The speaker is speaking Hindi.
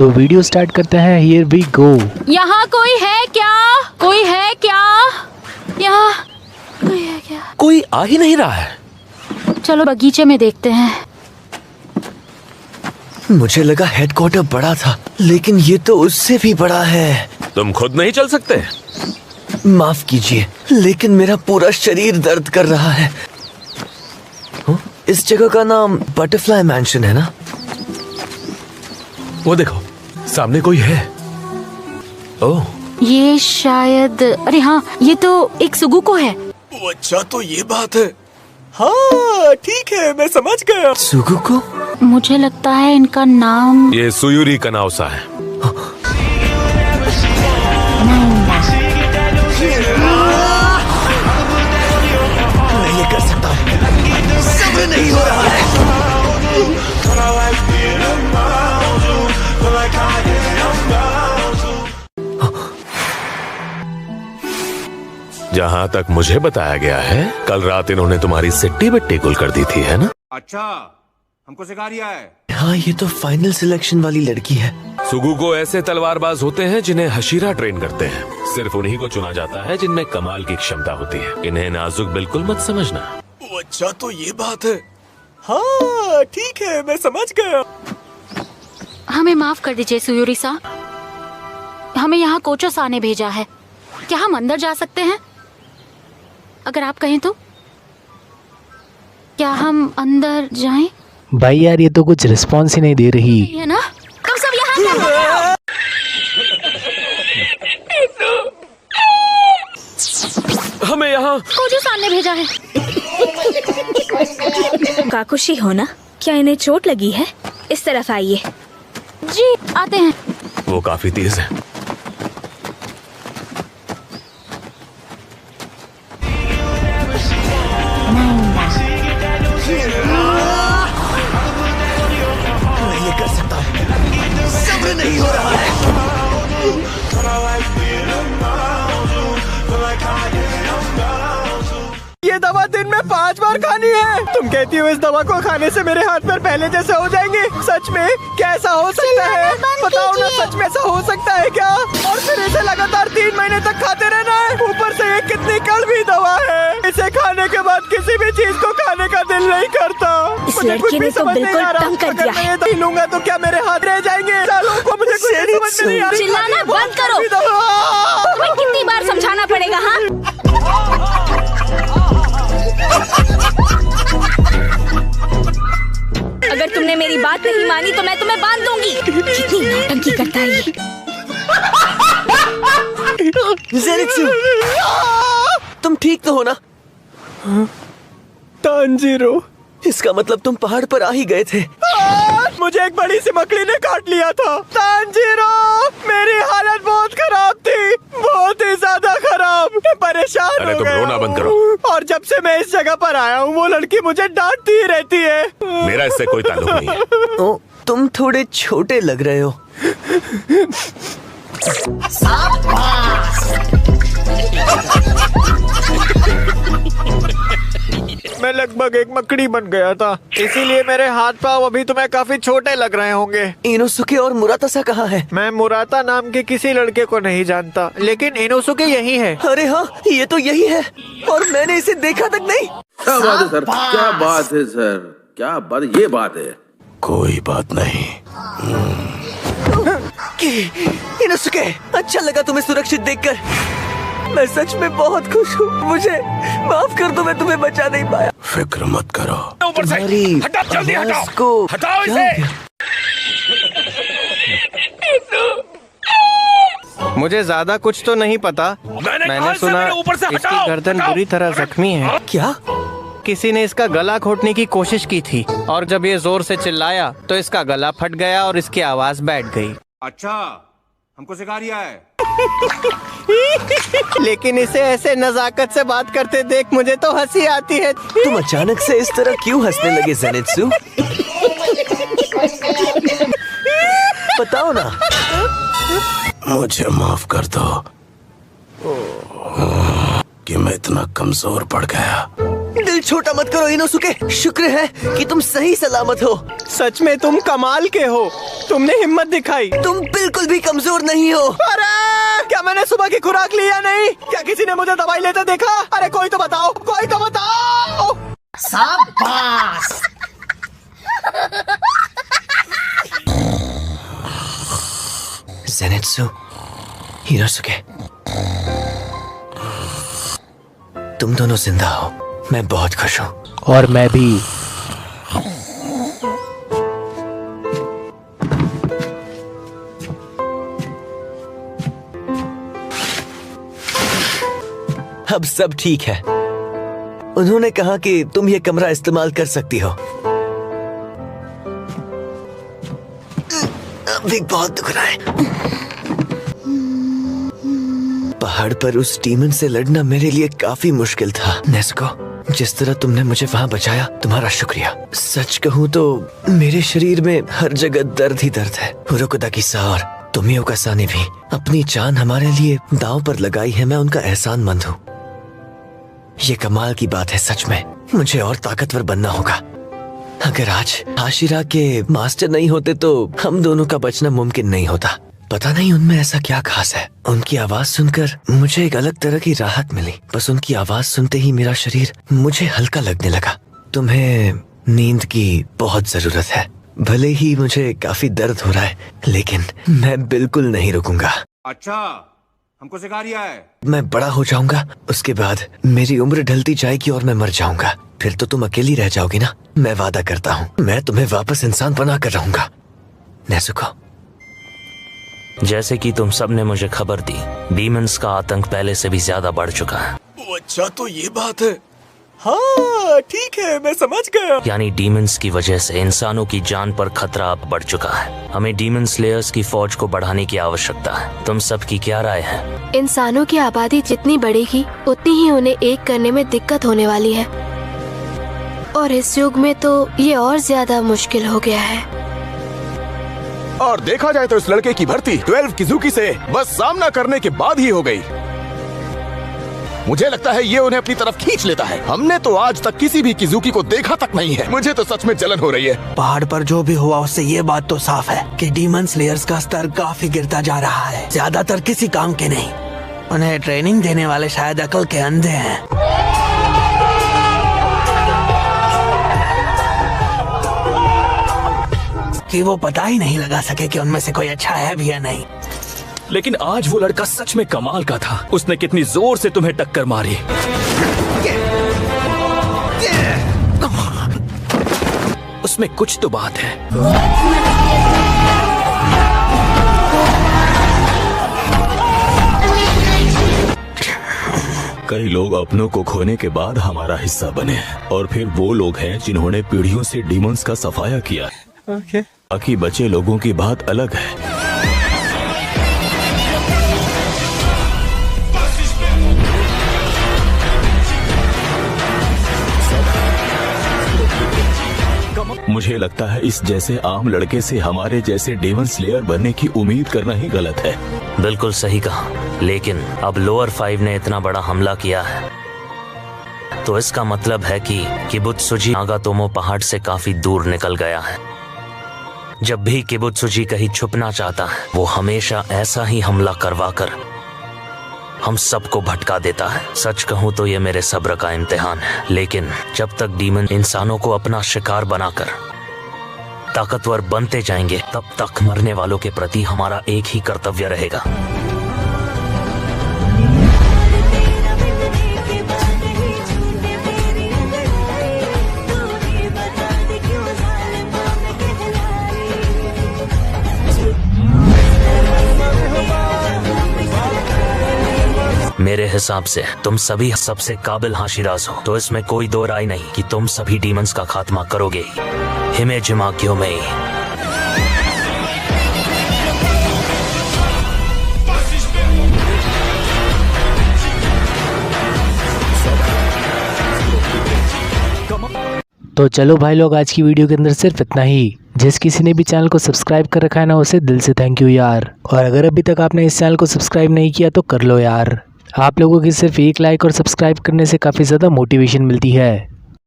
तो वीडियो स्टार्ट करते हैं। Here we go. यहाँ कोई है क्या? कोई है क्या? यहाँ कोई है क्या? कोई आ ही नहीं रहा है। चलो बगीचे में देखते हैं। मुझे लगा हेडक्वार्टर बड़ा था, लेकिन ये तो उससे भी बड़ा है। तुम खुद नहीं चल सकते? माफ कीजिए, लेकिन मेरा पूरा शरीर दर्द कर रहा है। इस जगह का नाम बटरफ्लाई मैंशन है ना? वो देखो, सामने कोई है। ओह, ये शायद, अरे हाँ, ये तो एक सुगुको है। अच्छा, तो ये बात है। हाँ ठीक है, मैं समझ गया। सुगुको? मुझे लगता है इनका नाम ये सुयुरी कनाउसा है। मैं ये कर सकता हूँ। सब्र नहीं हो रहा है। जहाँ तक मुझे बताया गया है, कल रात इन्होंने तुम्हारी सिट्टी बिट्टी गुल कर दी थी, है ना? अच्छा, हमको सिखा रिया है। हाँ, ये तो फाइनल सिलेक्शन वाली लड़की है। सुगुको ऐसे तलवारबाज होते हैं जिन्हें हशीरा ट्रेन करते हैं। सिर्फ उन्हीं को चुना जाता है जिनमें कमाल की क्षमता होती है। इन्हें नाजुक बिल्कुल मत समझना। अच्छा, तो ये बात है। हाँ ठीक है, मैं समझ गया। हमें माफ कर दीजिए सुयुरी सा, हमें यहाँ कोचो सा ने भेजा है। क्या हम अंदर जा सकते हैं? अगर आप कहें तो क्या हम अंदर जाएं? भाई यार, ये तो कुछ रिस्पॉन्स ही नहीं दे रही है ना? तुम सब यहाँ क्या कर रहे हो? हमें यहाँ कोचो सा ने भेजा है। काकुशी हो ना? क्या इन्हें चोट लगी है? इस तरफ आइए। जी आते हैं। वो काफी तेज है। मैं ये कर सकता हूँ। सब्र नहीं हो रहा है। ये दवा दिन में 5 बार खानी है। तुम कहती हो इस दवा को खाने से मेरे हाथ पैर पहले जैसे हो जाएंगे? सच में कैसा हो सकता है? बताओ ना, सच में ऐसा हो सकता है क्या? और फिर इसे लगातार 3 महीने तक खाते रहना है। ऊपर से ये कितनी कड़वी दवा है। इसे खाने के बाद किसी भी चीज को खाने का दिल नहीं करता। इस मुझे लड़की कुछ ने भी तो समझ नहीं बिल्कुल आ रहा। तंग कर अगर दिया मैं है। ये दवाई लूंगा तो क्या मेरे हाथ रह जाएंगे? सालों को मुझे कुछ भी समझ में नहीं आ रहा। चिल्लाना बंद करो। तुम्हें कितनी बार समझाना पड़ेगा? हाँ, अगर तुमने मेरी बात नहीं मानी तो मैं तुम्हें बांध दूंगी। कितनी नौटंकी करता है ये। ज़ेनित्सु, तुम ठीक तो हो ना? तांजीरो, इसका मतलब तुम पहाड़ पर आ ही गए थे। मुझे एक बड़ी सी मकड़ी ने काट लिया था। तांजीरो, मेरी हालत बहुत खराब थी, बहुत ही ज्यादा खराब। मैं परेशान अरे हो तुम गया रोना बंद हूँ। और जब से मैं इस जगह पर आया हूँ, वो लड़की मुझे डांटती ही रहती है। मेरा इससे कोई ताल्लुक नहीं है। ओ, तुम थोड़े छोटे लग रहे हो। मैं लगभग एक मकड़ी बन गया था, इसीलिए मेरे हाथ पाँव अभी तुम्हें काफी छोटे लग रहे होंगे। इनोसुके और मुरातासा कहाँ है? मैं मुराता नाम के किसी लड़के को नहीं जानता, लेकिन इनोसुके यही है। अरे हाँ, ये तो यही है, और मैंने इसे देखा तक नहीं। क्या बात है सर? क्या बात है सर? क्या बात? ये बात है। कोई बात नहीं। इनोसुके, अच्छा लगा तुम्हें सुरक्षित देखकर। मैं सच में बहुत खुश हूँ। मुझे माफ कर दो, मैं तुम्हें बचा नहीं पाया। फिक्र मत करो। ऊपर से तुम्हारी हटा, जल्दी आवाज हटाओ। को हटाओ क्या इसे। हो गया? मुझे ज्यादा कुछ तो नहीं पता। मैंने कहा मैंने इसे सुना मेरे ऊपर से इसकी हटाओ, गर्दन हटाओ। बुरी तरह जख्मी है। क्या? किसी ने इसका गला घोटने की कोशिश की थी, और जब ये जोर से चिल्लाया तो इसका गला फट गया और इसकी आवाज बैठ गई। अच्छा, हमको सिखा रिया है। लेकिन इसे ऐसे नजाकत से बात करते देख मुझे तो हंसी आती है। तुम अचानक से इस तरह क्यों हंसने लगे ज़ेनित्सु? बताओ ना। मुझे माफ कर दो कि मैं इतना कमजोर पड़ गया। दिल छोटा मत करो इनोसुके। शुक्र है कि तुम सही सलामत हो। सच में तुम कमाल के हो, तुमने हिम्मत दिखाई। तुम बिल्कुल भी कमजोर नहीं हो। अरे क्या मैंने सुबह की खुराक ली या नहीं? क्या किसी ने मुझे दवाई लेते देखा? अरे कोई तो बताओ, कोई तो बताओ। शाबाश। ज़ेनित्सु, इनोसुके, तुम दोनों जिंदा हो, मैं बहुत खुश हूँ। और मैं भी। अब सब ठीक है। उन्होंने कहा कि तुम ये कमरा इस्तेमाल कर सकती हो। अभी बहुत दुख रहा है। पहाड़ पर उस डीमन से लड़ना मेरे लिए काफी मुश्किल था। नेज़ुको, जिस तरह तुमने मुझे वहाँ बचाया, तुम्हारा शुक्रिया। सच कहूँ तो मेरे शरीर में हर जगह दर्द ही दर्द है। उरोकुदाकी-सा और तोमियो-का-सा ने भी अपनी जान हमारे लिए दांव पर लगाई है। मैं उनका एहसानमंद हूँ। ये कमाल की बात है, सच में मुझे और ताकतवर बनना होगा। अगर आज हाशिरा के मास्टर नहीं होते तो हम दोनों का बचना मुमकिन नहीं होता। पता नहीं उनमें ऐसा क्या खास है। उनकी आवाज सुनकर मुझे एक अलग तरह की राहत मिली। बस उनकी आवाज सुनते ही मेरा शरीर मुझे हल्का लगने लगा। तुम्हें नींद की बहुत जरूरत है। भले ही मुझे काफी दर्द हो रहा है, लेकिन मैं बिल्कुल नहीं रुकूंगा। अच्छा, हमको सिखा रिया है। मैं बड़ा हो जाऊंगा, उसके बाद मेरी उम्र ढलती जाएगी और मैं मर जाऊंगा। फिर तो तुम अकेली रह जाओगी ना। मैं वादा करता हूँ, मैं तुम्हें वापस इंसान बना कर रहूंगा। नेज़ुको, जैसे कि तुम सब ने मुझे खबर दी, डीमंस का आतंक पहले से भी ज्यादा बढ़ चुका है। अच्छा, तो ये बात है। हाँ ठीक है, मैं समझ गया। यानी डीमंस की वजह से इंसानों की जान पर खतरा अब बढ़ चुका है। हमें डीमन स्लेयर्स की फौज को बढ़ाने की आवश्यकता है। तुम सब की क्या राय है? इंसानों की आबादी जितनी बढ़ेगी, उतनी ही उन्हें एक करने में दिक्कत होने वाली है। और इस युग में तो ये और ज्यादा मुश्किल हो गया है। और देखा जाए तो इस लड़के की भर्ती 12 किजुकी से बस सामना करने के बाद ही हो गई। मुझे लगता है ये उन्हें अपनी तरफ खींच लेता है। हमने तो आज तक किसी भी किजुकी को देखा तक नहीं है। मुझे तो सच में जलन हो रही है। पहाड़ पर जो भी हुआ उससे ये बात तो साफ है कि डीमन स्लेयर्स का स्तर काफी गिरता जा रहा है। ज्यादातर किसी काम के नहीं। उन्हें ट्रेनिंग देने वाले शायद अकल के अंधे हैं। कि वो पता ही नहीं लगा सके कि उनमें से कोई अच्छा है भी या नहीं। लेकिन आज वो लड़का सच में कमाल का था। उसने कितनी जोर से तुम्हें टक्कर मारी। उसमें कुछ तो बात है। कई लोग अपनों को खोने के बाद हमारा हिस्सा बने हैं, और फिर वो लोग हैं जिन्होंने पीढ़ियों से डीमंस का सफाया किया है। बाकी बचे लोगों की बात अलग है। मुझे लगता है इस जैसे आम लड़के से हमारे जैसे डेमन स्लेयर बनने की उम्मीद करना ही गलत है। बिल्कुल सही कहा, लेकिन अब लोअर 5 ने इतना बड़ा हमला किया है, तो इसका मतलब है कि किबुत्सुजी नागातोमो पहाड़ से काफी दूर निकल गया है। जब भी किबुत्सुजी कहीं छुपना चाहता है, वो हमेशा ऐसा ही हमला करवाकर हम सबको भटका देता है। सच कहूँ तो ये मेरे सब्र का इम्तिहान है, लेकिन जब तक डीमन इंसानों को अपना शिकार बनाकर ताकतवर बनते जाएंगे, तब तक मरने वालों के प्रति हमारा एक ही कर्तव्य रहेगा। मेरे हिसाब से तुम सभी सबसे काबिल हाशिराज हो, तो इसमें कोई दो राय नहीं कि तुम सभी डीमंस का खात्मा करोगे ही। हिमेजिमा क्योमेई। तो चलो भाई लोग, आज की वीडियो के अंदर सिर्फ इतना ही। जिस किसी ने भी चैनल को सब्सक्राइब कर रखा है ना, उसे दिल से थैंक यू यार। और अगर अभी तक आपने इस चैनल को सब्सक्राइब नहीं किया तो कर लो यार। आप लोगों की सिर्फ एक लाइक और सब्सक्राइब करने से काफ़ी ज़्यादा मोटिवेशन मिलती है।